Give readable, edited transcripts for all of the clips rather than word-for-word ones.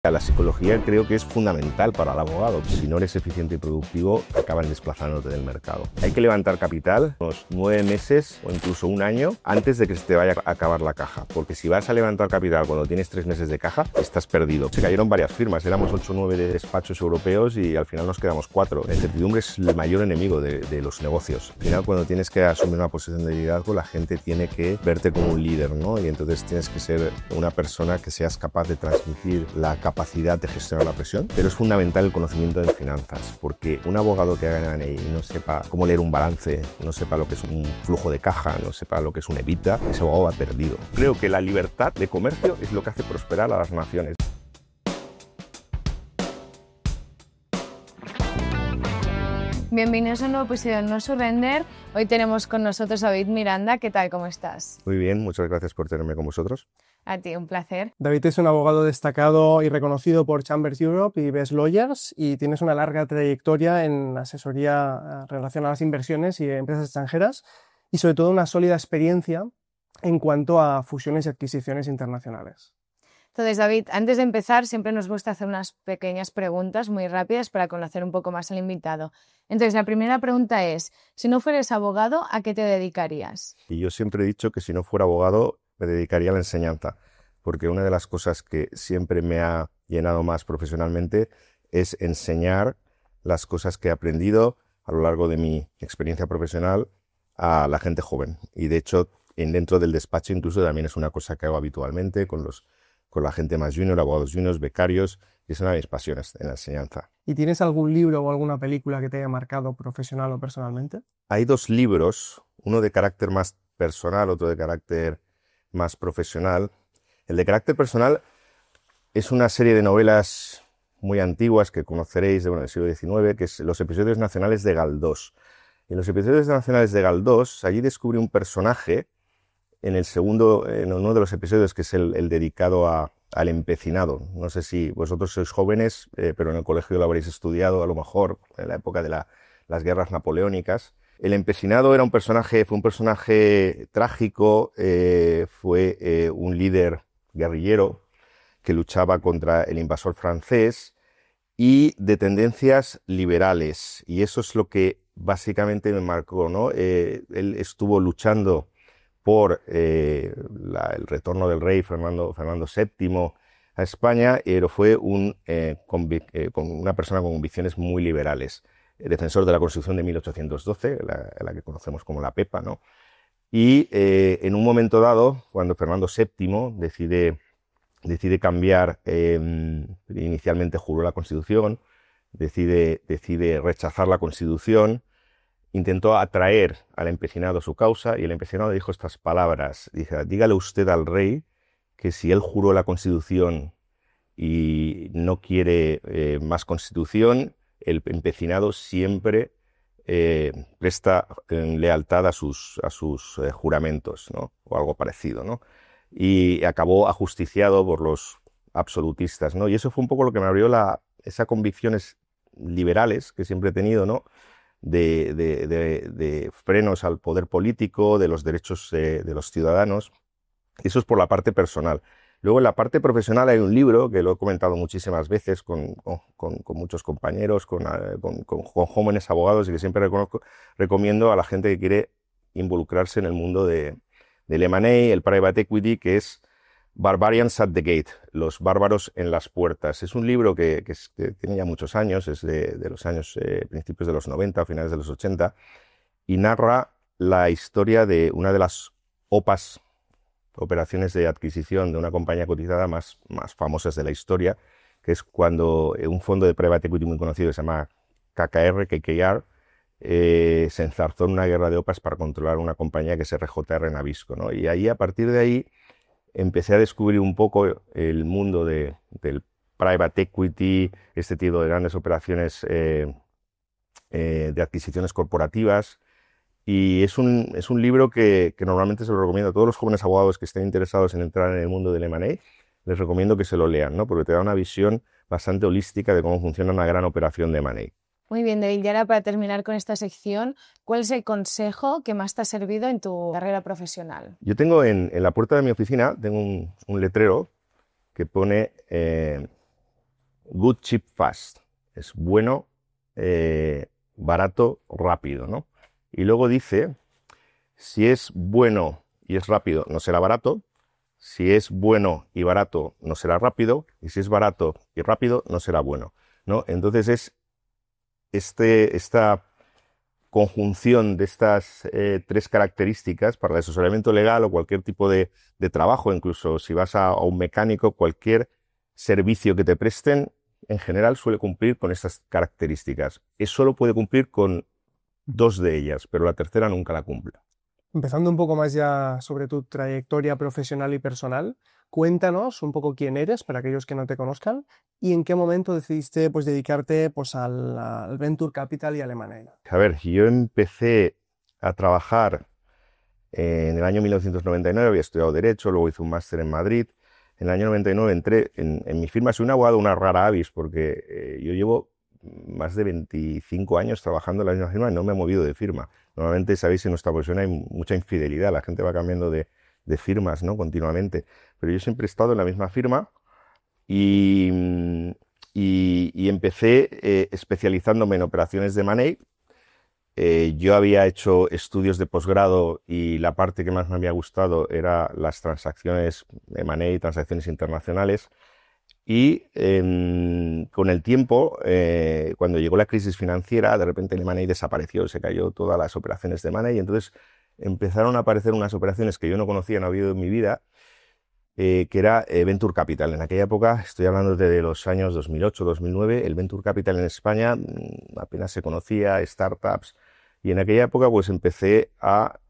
La psicología creo que es fundamental para el abogado. Si no eres eficiente y productivo, acaban desplazándote del mercado. Hay que levantar capital unos 9 meses o incluso un año antes de que se te vaya a acabar la caja. Porque si vas a levantar capital cuando tienes 3 meses de caja, estás perdido. Se cayeron varias firmas, éramos 8 o 9 de despachos europeos y al final nos quedamos 4. La incertidumbre es el mayor enemigo de los negocios. Al final, cuando tienes que asumir una posición de liderazgo, la gente tiene que verte como un líder, ¿no? Y entonces tienes que ser una persona que seas capaz de transmitir la capacidad de gestionar la presión, pero es fundamental el conocimiento de finanzas, porque un abogado que haga M&A y no sepa cómo leer un balance, no sepa lo que es un flujo de caja, no sepa lo que es un EBITDA, ese abogado va perdido. Creo que la libertad de comercio es lo que hace prosperar a las naciones. Bienvenidos a un nuevo episodio de No Surrender. Hoy tenemos con nosotros a David Miranda. ¿Qué tal? ¿Cómo estás? Muy bien, muchas gracias por tenerme con vosotros. A ti, un placer. David es un abogado destacado y reconocido por Chambers Europe y Best Lawyers y tienes una larga trayectoria en asesoría relacionada a las inversiones y empresas extranjeras y sobre todo una sólida experiencia en cuanto a fusiones y adquisiciones internacionales. Entonces, David, antes de empezar, siempre nos gusta hacer unas pequeñas preguntas muy rápidas para conocer un poco más al invitado. Entonces, la primera pregunta es, si no fueras abogado, ¿a qué te dedicarías? Y yo siempre he dicho que si no fuera abogado, me dedicaría a la enseñanza, porque una de las cosas que siempre me ha llenado más profesionalmente es enseñar las cosas que he aprendido a lo largo de mi experiencia profesional a la gente joven. Y de hecho, dentro del despacho incluso también es una cosa que hago habitualmente con la gente más junior, abogados juniors, becarios, y es una de mis pasiones en la enseñanza. ¿Y tienes algún libro o alguna película que te haya marcado profesional o personalmente? Hay 2 libros, uno de carácter más personal, otro de carácter más profesional. El de carácter personal es una serie de novelas muy antiguas que conoceréis del siglo XIX, que es Los episodios nacionales de Galdós. En los episodios nacionales de Galdós, allí descubrí un personaje en uno de los episodios, que es el dedicado al empecinado. No sé si vosotros sois jóvenes, pero en el colegio lo habréis estudiado, a lo mejor, en la época de las guerras napoleónicas. El empecinado fue un personaje trágico, fue un líder guerrillero que luchaba contra el invasor francés y de tendencias liberales. Y eso es lo que básicamente me marcó, ¿no? Él estuvo luchando por el retorno del rey Fernando VII a España, pero fue con una persona con convicciones muy liberales. Defensor de la Constitución de 1812, la que conocemos como la Pepa, ¿no? Y en un momento dado, cuando Fernando VII decide cambiar, inicialmente juró la Constitución, decide rechazar la Constitución, intentó atraer al empecinado a su causa y el empecinado dijo estas palabras. Dice: dígale usted al rey que si él juró la Constitución y no quiere más Constitución, el empecinado siempre presta lealtad a sus juramentos, ¿no? O algo parecido, ¿no? Y acabó ajusticiado por los absolutistas, ¿no? Y eso fue un poco lo que me abrió esas convicciones liberales que siempre he tenido, ¿no? De frenos al poder político, de los derechos de los ciudadanos. Eso es por la parte personal. Luego, en la parte profesional hay un libro que lo he comentado muchísimas veces con muchos compañeros, con jóvenes abogados, y que siempre recomiendo a la gente que quiere involucrarse en el mundo del M&A, el Private Equity, que es Barbarians at the Gate, los bárbaros en las puertas. Es un libro que tiene ya muchos años, es de los años principios de los 90, finales de los 80, y narra la historia de una de las operaciones de adquisición de una compañía cotizada más famosas de la historia, que es cuando un fondo de private equity muy conocido que se llama KKR, se enzarzó en una guerra de OPAs para controlar una compañía que es RJR Nabisco, ¿no? Y ahí, a partir de ahí, empecé a descubrir un poco el mundo del private equity, este tipo de grandes operaciones de adquisiciones corporativas. Y es un libro que normalmente se lo recomiendo a todos los jóvenes abogados que estén interesados en entrar en el mundo del M&A. Les recomiendo que se lo lean, ¿no? Porque te da una visión bastante holística de cómo funciona una gran operación de M&A. Muy bien, David. Y ahora, para terminar con esta sección, ¿cuál es el consejo que más te ha servido en tu carrera profesional? Yo tengo en la puerta de mi oficina tengo un letrero que pone good, cheap, fast. Es bueno, barato, rápido, ¿no? Y luego dice, si es bueno y es rápido, no será barato. Si es bueno y barato, no será rápido. Y si es barato y rápido, no será bueno, ¿no? Entonces es esta conjunción de estas tres características para el asesoramiento legal o cualquier tipo de trabajo, incluso si vas a un mecánico, cualquier servicio que te presten, en general suele cumplir con estas características. Solo puede cumplir con 2 de ellas, pero la tercera nunca la cumple. Empezando un poco más ya sobre tu trayectoria profesional y personal, cuéntanos un poco quién eres para aquellos que no te conozcan y en qué momento decidiste pues, dedicarte pues, al Venture Capital y al M&A. A ver, yo empecé a trabajar en el año 1999, había estudiado Derecho, luego hice un máster en Madrid. En el año 99 entré en mi firma, soy un abogado, una rara avis, porque yo llevo más de 25 años trabajando en la misma firma y no me he movido de firma. Normalmente, sabéis, en nuestra profesión hay mucha infidelidad, la gente va cambiando de firmas, ¿no? Continuamente. Pero yo siempre he estado en la misma firma y empecé especializándome en operaciones de M&A. Yo había hecho estudios de posgrado y la parte que más me había gustado era las transacciones M&A, transacciones internacionales. Y con el tiempo, cuando llegó la crisis financiera, de repente el M&A desapareció, se cayó todas las operaciones de M&A y entonces empezaron a aparecer unas operaciones que yo no conocía, no había oído en mi vida, que era Venture Capital. En aquella época, estoy hablando de los años 2008-2009, el Venture Capital en España apenas se conocía, startups, y en aquella época pues empecé a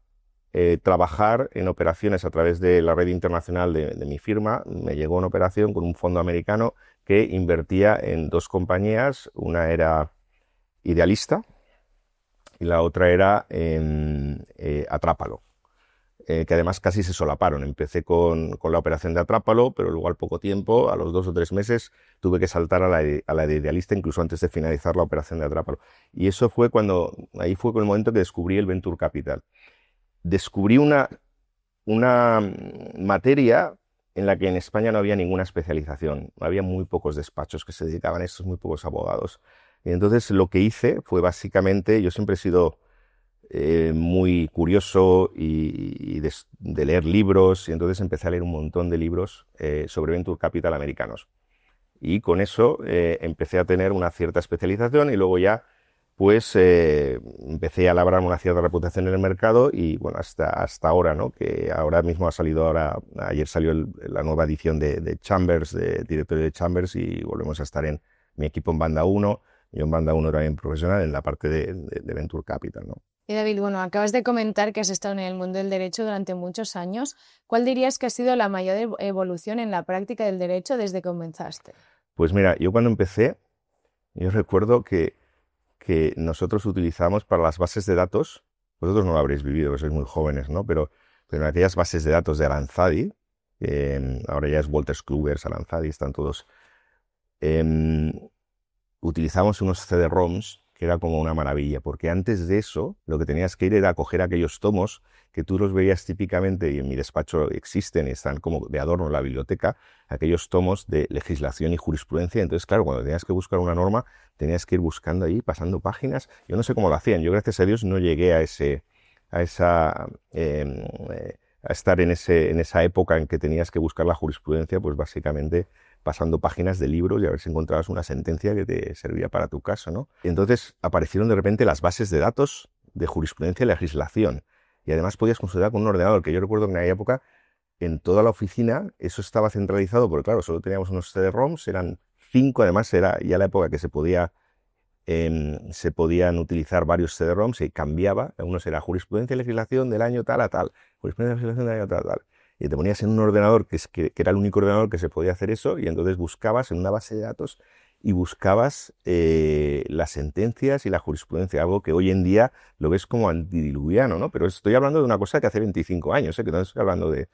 trabajar en operaciones a través de la red internacional de mi firma. Me llegó una operación con un fondo americano que invertía en 2 compañías, una era Idealista y la otra era Atrápalo, que además casi se solaparon. Empecé con la operación de Atrápalo, pero luego al poco tiempo, a los 2 o 3 meses, tuve que saltar a la de Idealista, incluso antes de finalizar la operación de Atrápalo. Y eso fue ahí fue con el momento que descubrí el Venture Capital. Descubrí una materia en la que en España no había ninguna especialización, había muy pocos despachos que se dedicaban a esto, muy pocos abogados. Y entonces lo que hice fue básicamente, yo siempre he sido muy curioso y de leer libros, y entonces empecé a leer un montón de libros sobre Venture Capital americanos. Y con eso empecé a tener una cierta especialización y luego ya pues empecé a labrar una cierta reputación en el mercado y bueno, hasta ahora, ¿no? Que ahora mismo ayer salió la nueva edición de Chambers, de directorio de Chambers, y volvemos a estar en mi equipo en Banda 1, yo en Banda 1 también profesional, en la parte de Venture Capital, ¿no? Y David, bueno, acabas de comentar que has estado en el mundo del derecho durante muchos años. ¿Cuál dirías que ha sido la mayor evolución en la práctica del derecho desde que comenzaste? Pues mira, yo cuando empecé, yo recuerdo que nosotros utilizamos para las bases de datos, vosotros no lo habréis vivido, porque sois muy jóvenes, ¿no? Pero en aquellas bases de datos de Aranzadi, ahora ya es Wolters Kluwer, Aranzadi, están todos, utilizamos unos CD-ROMs que era como una maravilla, porque antes de eso lo que tenías que ir era coger aquellos tomos que tú los veías típicamente, y en mi despacho existen y están como de adorno en la biblioteca, aquellos tomos de legislación y jurisprudencia. Entonces, claro, cuando tenías que buscar una norma, tenías que ir buscando ahí, pasando páginas. Yo no sé cómo lo hacían, yo gracias a Dios no llegué a estar en esa época en que tenías que buscar la jurisprudencia, pues básicamente pasando páginas de libros y a ver si encontrabas una sentencia que te servía para tu caso, ¿no? Entonces aparecieron de repente las bases de datos de jurisprudencia y legislación. Y además podías consultar con un ordenador, que yo recuerdo que en aquella época en toda la oficina eso estaba centralizado, porque claro, solo teníamos unos CD-ROMs, eran 5, además era ya la época que se podían utilizar varios CD-ROMs y cambiaba, unos era jurisprudencia y legislación del año tal a tal, jurisprudencia y legislación del año tal a tal. Y te ponías en un ordenador que era el único ordenador que se podía hacer eso, y entonces buscabas en una base de datos y buscabas las sentencias y la jurisprudencia, algo que hoy en día lo ves como antidiluviano, ¿no? Pero estoy hablando de una cosa que hace 25 años, que no estoy hablando de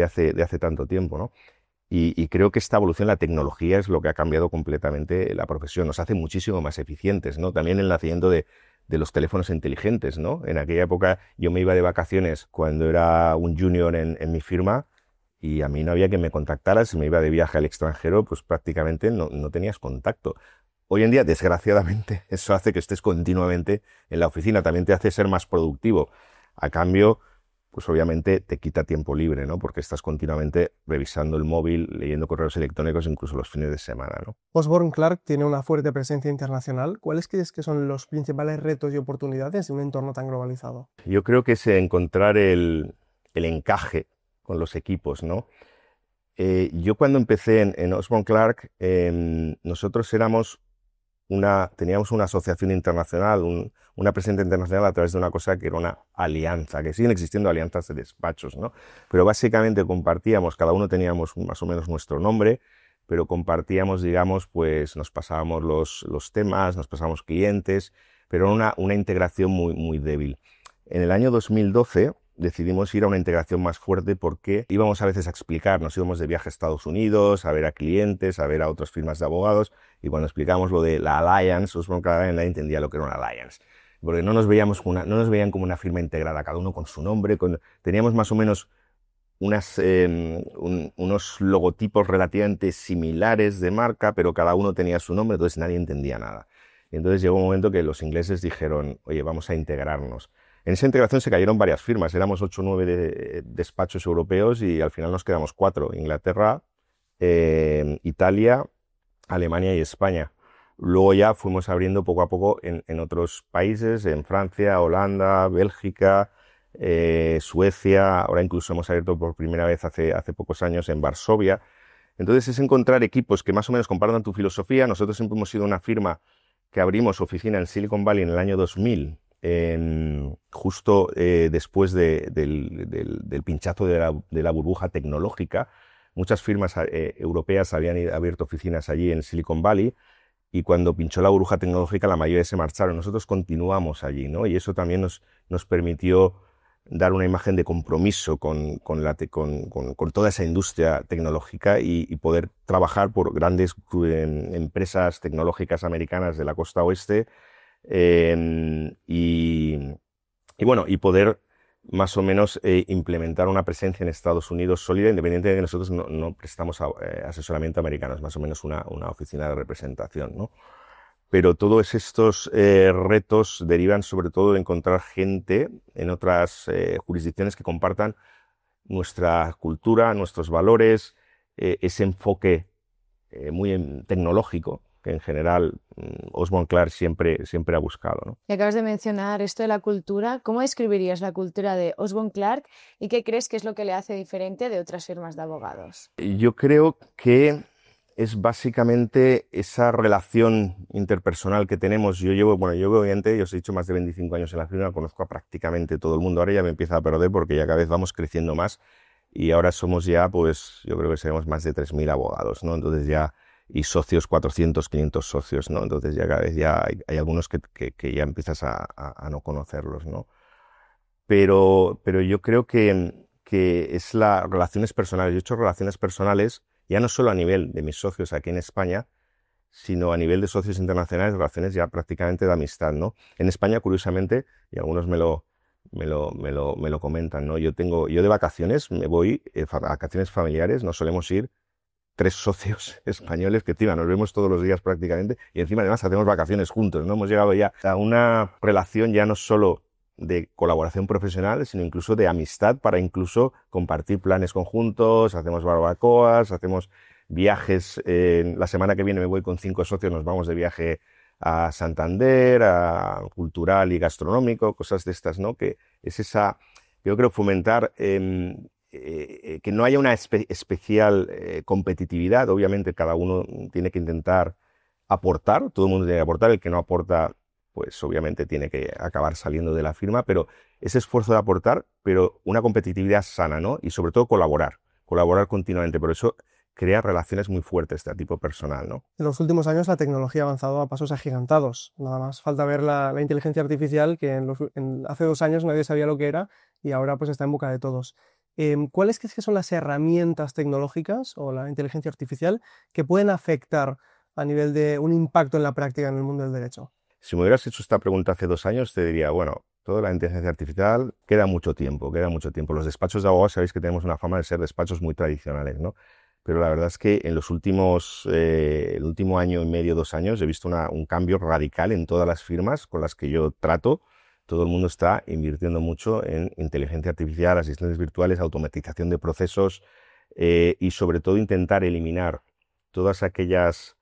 hace tanto tiempo, ¿no? Y creo que esta evolución, la tecnología, es lo que ha cambiado completamente la profesión, nos hace muchísimo más eficientes, ¿no? También el nacimiento de los teléfonos inteligentes, ¿no? En aquella época yo me iba de vacaciones cuando era un junior en mi firma y a mí no había que me contactara. Si me iba de viaje al extranjero, pues prácticamente no tenías contacto. Hoy en día, desgraciadamente, eso hace que estés continuamente en la oficina, también te hace ser más productivo. A cambio, pues obviamente te quita tiempo libre, ¿no? Porque estás continuamente revisando el móvil, leyendo correos electrónicos, incluso los fines de semana, ¿no? Osborne Clarke tiene una fuerte presencia internacional. ¿Cuáles crees que son los principales retos y oportunidades de un entorno tan globalizado? Yo creo que es encontrar el encaje con los equipos, ¿no? Yo cuando empecé en Osborne Clarke, nosotros teníamos una asociación internacional, una presencia internacional a través de una cosa que era una alianza, que siguen existiendo alianzas de despachos, ¿no? Pero básicamente compartíamos, cada uno teníamos más o menos nuestro nombre, pero compartíamos, digamos, pues nos pasábamos los temas, nos pasábamos clientes, pero era una integración muy, muy débil. En el año 2012 decidimos ir a una integración más fuerte porque íbamos a veces a explicar, nos íbamos de viaje a Estados Unidos, a ver a clientes, a ver a otras firmas de abogados, y cuando explicábamos lo de la Alliance, Osborne Clarke nadie entendía lo que era una Alliance, porque no nos veían como una firma integrada, cada uno con su nombre, teníamos más o menos unos logotipos relativamente similares de marca, pero cada uno tenía su nombre, entonces nadie entendía nada. Y entonces llegó un momento que los ingleses dijeron, oye, vamos a integrarnos. En esa integración se cayeron varias firmas, éramos 8 o 9 despachos europeos y al final nos quedamos 4, Inglaterra, Italia, Alemania y España. Luego ya fuimos abriendo poco a poco en otros países, en Francia, Holanda, Bélgica, Suecia, ahora incluso hemos abierto por primera vez hace pocos años en Varsovia. Entonces es encontrar equipos que más o menos compartan tu filosofía. Nosotros siempre hemos sido una firma que abrimos oficina en Silicon Valley en el año 2000, justo después del pinchazo de la burbuja tecnológica. Muchas firmas europeas habían abierto oficinas allí en Silicon Valley y cuando pinchó la burbuja tecnológica la mayoría se marcharon. Nosotros continuamos allí, ¿no? Y eso también nos permitió dar una imagen de compromiso con toda esa industria tecnológica y poder trabajar por grandes empresas tecnológicas americanas de la costa oeste y poder más o menos implementar una presencia en Estados Unidos sólida, independientemente de que nosotros no prestamos asesoramiento americano, es más o menos una oficina de representación, ¿no? Pero todos estos retos derivan sobre todo de encontrar gente en otras jurisdicciones que compartan nuestra cultura, nuestros valores, ese enfoque muy tecnológico que en general Osborne Clarke siempre ha buscado, ¿no? Y acabas de mencionar esto de la cultura. ¿Cómo describirías la cultura de Osborne Clarke y qué crees que es lo que le hace diferente de otras firmas de abogados? Yo creo que es básicamente esa relación interpersonal que tenemos. Yo llevo obviamente, yo os he dicho, más de 25 años en la firma, conozco a prácticamente todo el mundo. Ahora ya me empieza a perder porque ya cada vez vamos creciendo más y ahora somos ya, pues yo creo que seremos más de 3.000 abogados, ¿no? Entonces ya, y socios 400, 500 socios, ¿no? Entonces ya cada vez ya hay algunos que ya empiezas a no conocerlos, ¿no? Pero yo creo que es las relaciones personales. Yo he hecho relaciones personales ya no solo a nivel de mis socios aquí en España, sino a nivel de socios internacionales, relaciones ya prácticamente de amistad, ¿no? En España, curiosamente, y algunos me lo comentan, ¿no? Yo de vacaciones me voy, vacaciones familiares, nos solemos ir 3 socios españoles que encima nos vemos todos los días prácticamente y encima además hacemos vacaciones juntos, ¿no? Hemos llegado ya a una relación ya no solo de colaboración profesional, sino incluso de amistad para incluso compartir planes conjuntos, hacemos barbacoas, hacemos viajes. La semana que viene me voy con 5 socios, nos vamos de viaje a Santander, a cultural y gastronómico, cosas de estas, ¿no? Que es yo creo, fomentar que no haya una especial competitividad. Obviamente cada uno tiene que intentar aportar, todo el mundo tiene que aportar, el que no aporta pues obviamente tiene que acabar saliendo de la firma, pero ese esfuerzo de aportar, pero una competitividad sana, ¿no? Y sobre todo colaborar continuamente, por eso crea relaciones muy fuertes de tipo personal, ¿no? En los últimos años la tecnología ha avanzado a pasos agigantados, nada más falta ver la inteligencia artificial, que hace 2 años nadie sabía lo que era y ahora pues está en boca de todos. ¿Cuáles crees que son las herramientas tecnológicas o la inteligencia artificial que pueden afectar a nivel de un impacto en la práctica en el mundo del derecho? Si me hubieras hecho esta pregunta hace 2 años, te diría, bueno, toda la inteligencia artificial, queda mucho tiempo. Los despachos de abogados sabéis que tenemos una fama de ser despachos muy tradicionales, ¿no? Pero la verdad es que en los últimos, el último año y medio, 2 años, he visto un cambio radical en todas las firmas con las que yo trato. Todo el mundo está invirtiendo mucho en inteligencia artificial, asistentes virtuales, automatización de procesos y sobre todo intentar eliminar todos aquellos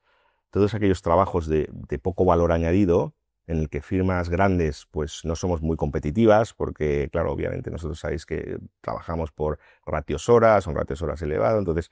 trabajos de poco valor añadido en el que firmas grandes pues no somos muy competitivas porque, claro, obviamente nosotros sabéis que trabajamos por ratios horas, son ratios horas elevados, entonces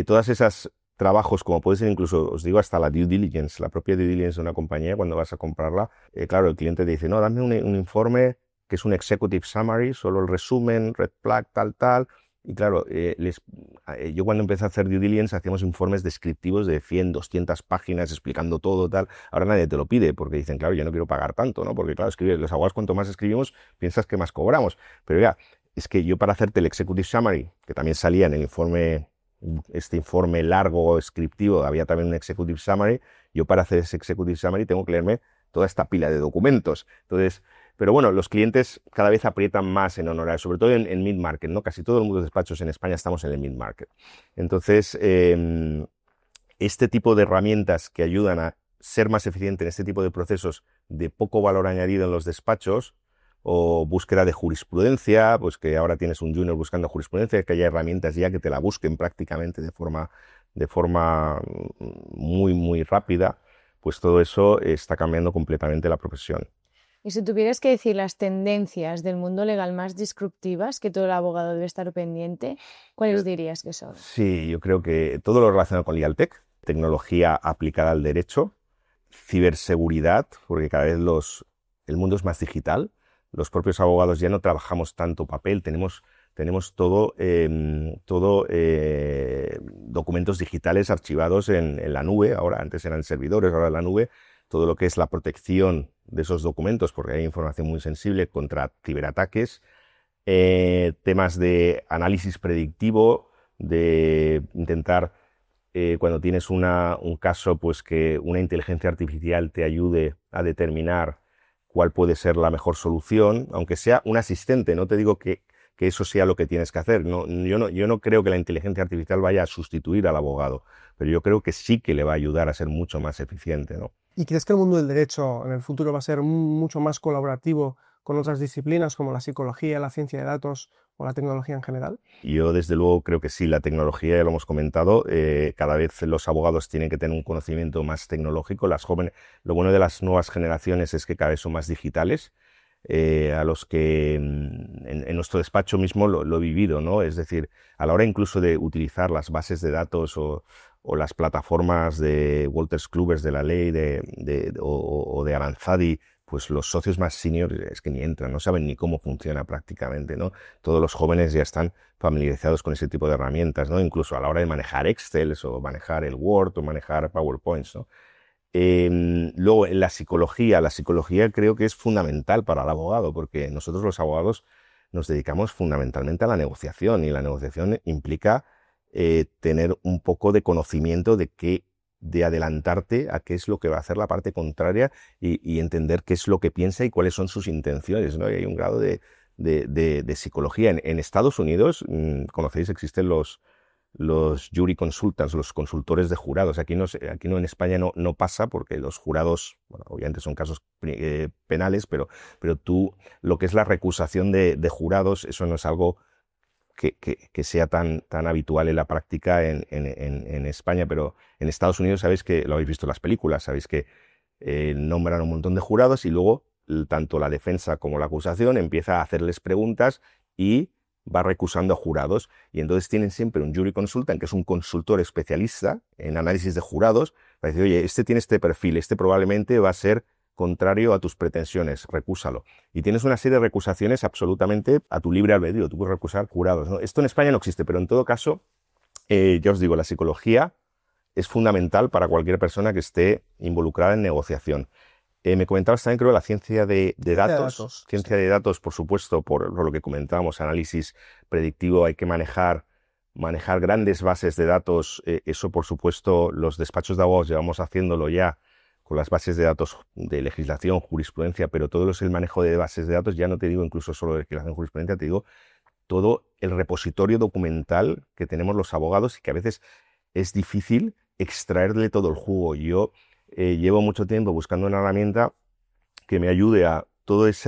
todas esas trabajos, como puede ser incluso, os digo, hasta la due diligence, la propia due diligence de una compañía cuando vas a comprarla, claro, el cliente te dice, no, dame un informe que es un executive summary, solo el resumen, red flag, tal, y claro, yo cuando empecé a hacer due diligence hacíamos informes descriptivos de 100, 200 páginas explicando todo, tal, ahora nadie te lo pide porque dicen, claro, yo no quiero pagar tanto, ¿no? Porque claro, los abogados cuanto más escribimos, piensas que más cobramos, pero ya, es que yo para hacerte el executive summary, que también salía en el informe, este informe largo, descriptivo, había también un executive summary, yo para hacer ese executive summary tengo que leerme toda esta pila de documentos. Entonces, pero bueno, los clientes cada vez aprietan más en honorarios, sobre todo en mid-market, ¿no? Casi todos los despachos en España estamos en el mid-market. Entonces, este tipo de herramientas que ayudan a ser más eficiente en este tipo de procesos de poco valor añadido en los despachos, o búsqueda de jurisprudencia, pues que ahora tienes un junior buscando jurisprudencia, que haya herramientas ya que te la busquen prácticamente de forma muy, muy rápida, pues todo eso está cambiando completamente la profesión. Y si tuvieras que decir las tendencias del mundo legal más disruptivas que todo el abogado debe estar pendiente, ¿cuáles dirías que son? Sí, yo creo que todo lo relacionado con Legal Tech, tecnología aplicada al derecho, ciberseguridad, porque cada vez el mundo es más digital. Los propios abogados ya no trabajamos tanto papel, tenemos todo documentos digitales archivados en la nube, ahora antes eran servidores, ahora en la nube, todo lo que es la protección de esos documentos, porque hay información muy sensible contra ciberataques, temas de análisis predictivo, de intentar, cuando tienes un caso, pues que una inteligencia artificial te ayude a determinar cuál puede ser la mejor solución, aunque sea un asistente, no te digo que eso sea lo que tienes que hacer. No, yo no creo que la inteligencia artificial vaya a sustituir al abogado, pero yo creo que sí que le va a ayudar a ser mucho más eficiente, ¿no? ¿Y crees que el mundo del derecho en el futuro va a ser mucho más colaborativo con otras disciplinas como la psicología, la ciencia de datos o la tecnología en general? Yo desde luego creo que sí, la tecnología ya lo hemos comentado, cada vez los abogados tienen que tener un conocimiento más tecnológico, las jóvenes, lo bueno de las nuevas generaciones es que cada vez son más digitales, a los que en nuestro despacho mismo lo he vivido, ¿no? Es decir, a la hora incluso de utilizar las bases de datos o las plataformas de Wolters Kluwer de la ley o de Aranzadi, pues los socios más senior es que ni entran, no saben ni cómo funciona prácticamente, ¿no? Todos los jóvenes ya están familiarizados con ese tipo de herramientas, ¿no? Incluso a la hora de manejar Excel o manejar el Word o manejar PowerPoints, ¿no? Luego, en la psicología creo que es fundamental para el abogado, porque nosotros los abogados nos dedicamos fundamentalmente a la negociación, y la negociación implica tener un poco de conocimiento de adelantarte a qué es lo que va a hacer la parte contraria y entender qué es lo que piensa y cuáles son sus intenciones, ¿no? Y hay un grado de psicología. En Estados Unidos, conocéis, existen los jury consultants, los consultores de jurados. Aquí no en España no pasa porque los jurados, bueno, obviamente son casos penales, pero tú, lo que es la recusación de jurados, eso no es algo que sea tan habitual en la práctica en España, pero en Estados Unidos sabéis que, lo habéis visto en las películas, sabéis que nombran un montón de jurados y luego tanto la defensa como la acusación empieza a hacerles preguntas y va recusando a jurados, y entonces tienen siempre un jury consultant, que es un consultor especialista en análisis de jurados, para decir, oye, este tiene este perfil, este probablemente va a ser contrario a tus pretensiones, recúsalo. Y tienes una serie de recusaciones absolutamente a tu libre albedrío, tú puedes recusar jurados, ¿no? Esto en España no existe, pero en todo caso, ya os digo, la psicología es fundamental para cualquier persona que esté involucrada en negociación. Me comentabas también, creo, la ciencia de datos. Ciencia de datos, por supuesto, por lo que comentábamos, análisis predictivo, hay que manejar grandes bases de datos. Eso, por supuesto, los despachos de abogados llevamos haciéndolo ya con las bases de datos de legislación, jurisprudencia, pero todo el manejo de bases de datos, ya no te digo incluso solo de legislación, jurisprudencia, te digo todo el repositorio documental que tenemos los abogados y que a veces es difícil extraerle todo el jugo. Yo llevo mucho tiempo buscando una herramienta que me ayude a todos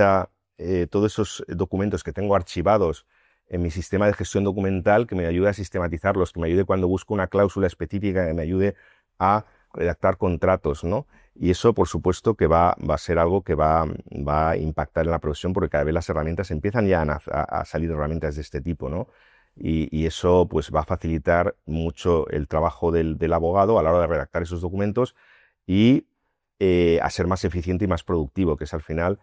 esos documentos que tengo archivados en mi sistema de gestión documental, que me ayude a sistematizarlos, que me ayude cuando busco una cláusula específica, que me ayude a redactar contratos, ¿no? Y eso, por supuesto, que va a ser algo que va a impactar en la profesión, porque cada vez las herramientas empiezan ya a salir herramientas de este tipo, ¿no? Y eso pues va a facilitar mucho el trabajo del abogado a la hora de redactar esos documentos y a ser más eficiente y más productivo, que es al final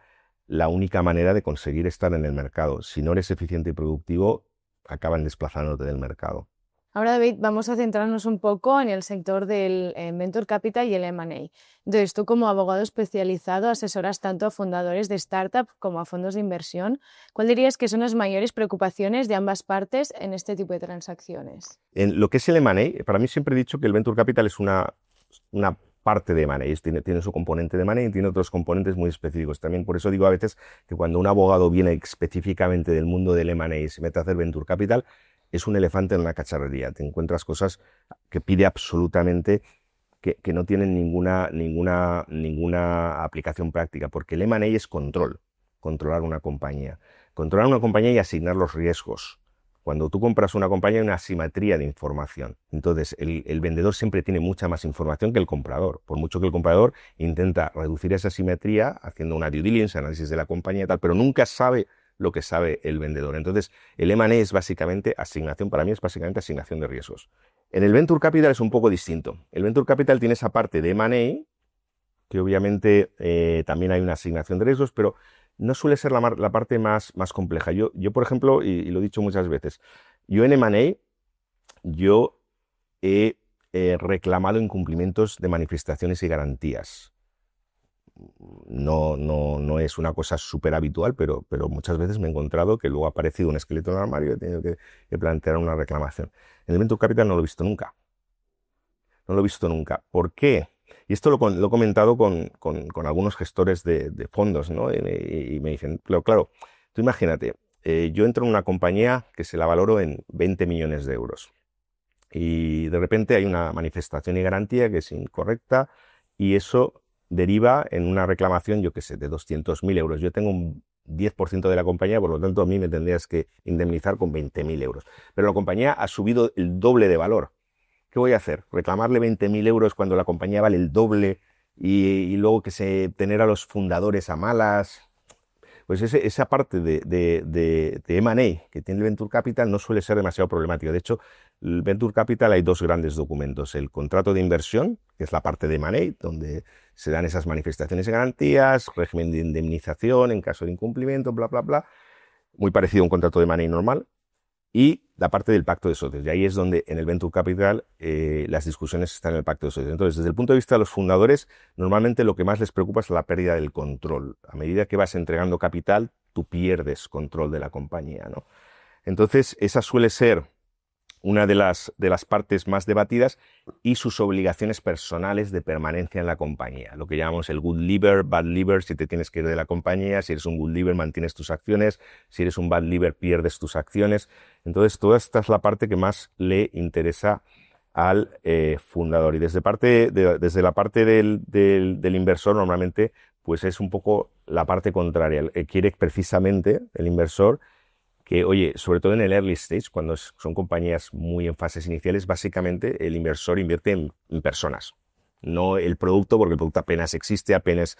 la única manera de conseguir estar en el mercado. Si no eres eficiente y productivo, acaban desplazándote del mercado. Ahora, David, vamos a centrarnos un poco en el sector del Venture Capital y el M&A. Entonces, tú como abogado especializado asesoras tanto a fundadores de startup como a fondos de inversión. ¿Cuál dirías que son las mayores preocupaciones de ambas partes en este tipo de transacciones? En lo que es el M&A, para mí siempre he dicho que el Venture Capital es una parte de M&A, tiene su componente de M&A y tiene otros componentes muy específicos. También por eso digo a veces que cuando un abogado viene específicamente del mundo del M&A y se mete a hacer Venture Capital, es un elefante en una cacharrería. Te encuentras cosas que pide absolutamente que no tienen ninguna aplicación práctica, porque el M&A es controlar una compañía. Controlar una compañía y asignar los riesgos. Cuando tú compras una compañía hay una asimetría de información. Entonces, el vendedor siempre tiene mucha más información que el comprador. Por mucho que el comprador intenta reducir esa asimetría haciendo una due diligence, análisis de la compañía y tal, pero nunca sabe lo que sabe el vendedor. Entonces, el M&A es básicamente asignación, para mí es básicamente asignación de riesgos. En el Venture Capital es un poco distinto. El Venture Capital tiene esa parte de M&A, que obviamente también hay una asignación de riesgos, pero no suele ser la parte más compleja. Yo, por ejemplo, y lo he dicho muchas veces, yo en M&A, yo he reclamado incumplimientos de manifestaciones y garantías. No es una cosa súper habitual, pero muchas veces me he encontrado que luego ha aparecido un esqueleto en el armario y he tenido que plantear una reclamación. En el Venture Capital no lo he visto nunca. No lo he visto nunca. ¿Por qué? Y esto lo he comentado con algunos gestores de fondos, ¿no? Y me dicen, claro, tú imagínate, yo entro en una compañía que se la valoro en 20 millones de euros y de repente hay una manifestación y garantía que es incorrecta y eso deriva en una reclamación, yo qué sé, de 200.000 euros. Yo tengo un 10% de la compañía, por lo tanto a mí me tendrías que indemnizar con 20.000 euros. Pero la compañía ha subido el doble de valor. ¿Qué voy a hacer? ¿Reclamarle 20.000 euros cuando la compañía vale el doble y luego tener a los fundadores a malas? Pues esa parte de M&A que tiene el Venture Capital no suele ser demasiado problemática. De hecho, el Venture Capital hay dos grandes documentos. El contrato de inversión, que es la parte de M&A, donde se dan esas manifestaciones y garantías, régimen de indemnización en caso de incumplimiento, bla, bla, bla. Muy parecido a un contrato de M&A normal. Y la parte del pacto de socios. Y ahí es donde en el Venture Capital las discusiones están en el pacto de socios. Entonces, desde el punto de vista de los fundadores, normalmente lo que más les preocupa es la pérdida del control. A medida que vas entregando capital, tú pierdes control de la compañía, ¿no? Entonces, esa suele ser una de las partes más debatidas y sus obligaciones personales de permanencia en la compañía. Lo que llamamos el good liver, bad liver, si te tienes que ir de la compañía, si eres un good liver mantienes tus acciones, si eres un bad liver pierdes tus acciones. Entonces, toda esta es la parte que más le interesa al fundador. Y desde la parte del inversor, normalmente, pues es un poco la parte contraria. Quiere precisamente el inversor que, oye, sobre todo en el early stage, cuando son compañías muy en fases iniciales, básicamente el inversor invierte en personas, no el producto, porque el producto apenas existe, apenas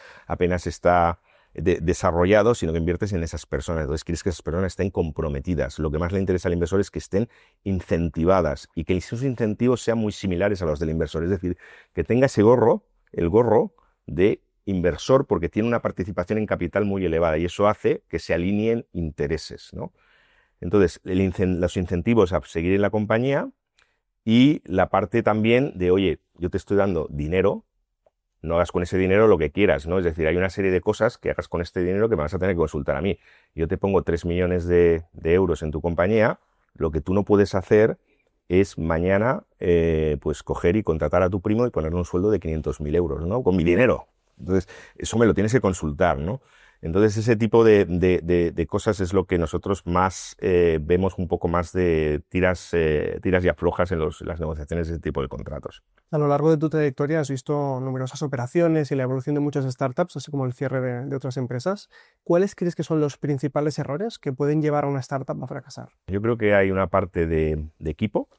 está desarrollado, sino que inviertes en esas personas. Entonces quieres que esas personas estén comprometidas. Lo que más le interesa al inversor es que estén incentivadas y que esos incentivos sean muy similares a los del inversor. Es decir, que tenga ese el gorro de inversor, porque tiene una participación en capital muy elevada y eso hace que se alineen intereses, ¿no? Entonces, los incentivos a seguir en la compañía y la parte también de, oye, yo te estoy dando dinero, no hagas con ese dinero lo que quieras, ¿no? Es decir, hay una serie de cosas que hagas con este dinero que me vas a tener que consultar a mí. Yo te pongo 3 millones de euros en tu compañía, lo que tú no puedes hacer es mañana pues coger y contratar a tu primo y ponerle un sueldo de 500.000 euros, ¿no? Con mi dinero. Entonces, eso me lo tienes que consultar, ¿no? Entonces, ese tipo de cosas es lo que nosotros más vemos un poco más de tiras y aflojas en las negociaciones de ese tipo de contratos. A lo largo de tu trayectoria has visto numerosas operaciones y la evolución de muchas startups, así como el cierre de otras empresas. ¿Cuáles crees que son los principales errores que pueden llevar a una startup a fracasar? Yo creo que hay una parte de equipo,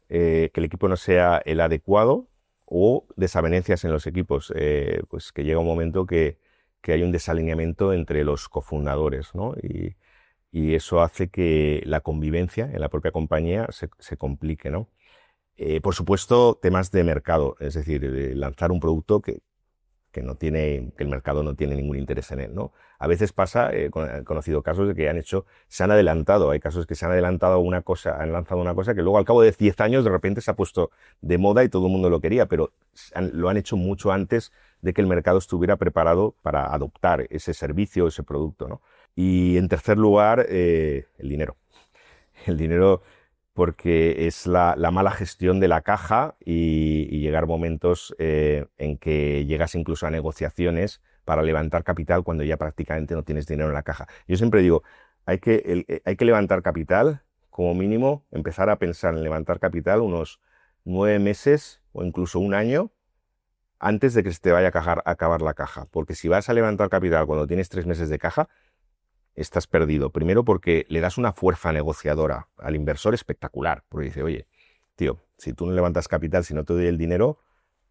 que el equipo no sea el adecuado o desavenencias en los equipos, pues que llega un momento que hay un desalineamiento entre los cofundadores, ¿no? Y eso hace que la convivencia en la propia compañía se complique, ¿no? Por supuesto, temas de mercado, es decir, lanzar un producto que el mercado no tiene ningún interés en él, ¿no? A veces pasa, he conocido casos de que se han adelantado, hay casos que se han adelantado han lanzado una cosa que luego al cabo de 10 años de repente se ha puesto de moda y todo el mundo lo quería, pero lo han hecho mucho antes de que el mercado estuviera preparado para adoptar ese servicio, ese producto, ¿no? Y en tercer lugar, el dinero. El dinero, porque es la mala gestión de la caja y llegar momentos en que llegas incluso a negociaciones para levantar capital cuando ya prácticamente no tienes dinero en la caja. Yo siempre digo, hay que levantar capital, como mínimo, empezar a pensar en levantar capital unos 9 meses o incluso un año antes de que se te vaya a acabar la caja. Porque si vas a levantar capital cuando tienes 3 meses de caja, estás perdido. Primero porque le das una fuerza negociadora al inversor espectacular. Porque dice, oye, tío, si tú no levantas capital, si no te doy el dinero,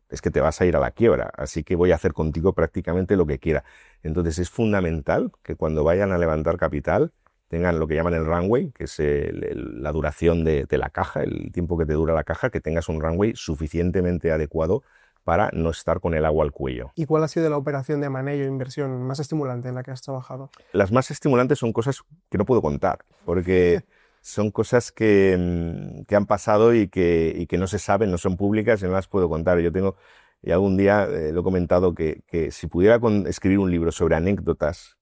es que te vas a ir a la quiebra. Así que voy a hacer contigo prácticamente lo que quiera. Entonces es fundamental que cuando vayan a levantar capital tengan lo que llaman el runway, que es la duración de la caja, el tiempo que te dura la caja, que tengas un runway suficientemente adecuado para no estar con el agua al cuello. ¿Y cuál ha sido la operación de M&A o inversión más estimulante en la que has trabajado? Las más estimulantes son cosas que no puedo contar, porque son cosas que han pasado y que no se saben, no son públicas y no las puedo contar. Y algún día lo he comentado, que si pudiera escribir un libro sobre anécdotas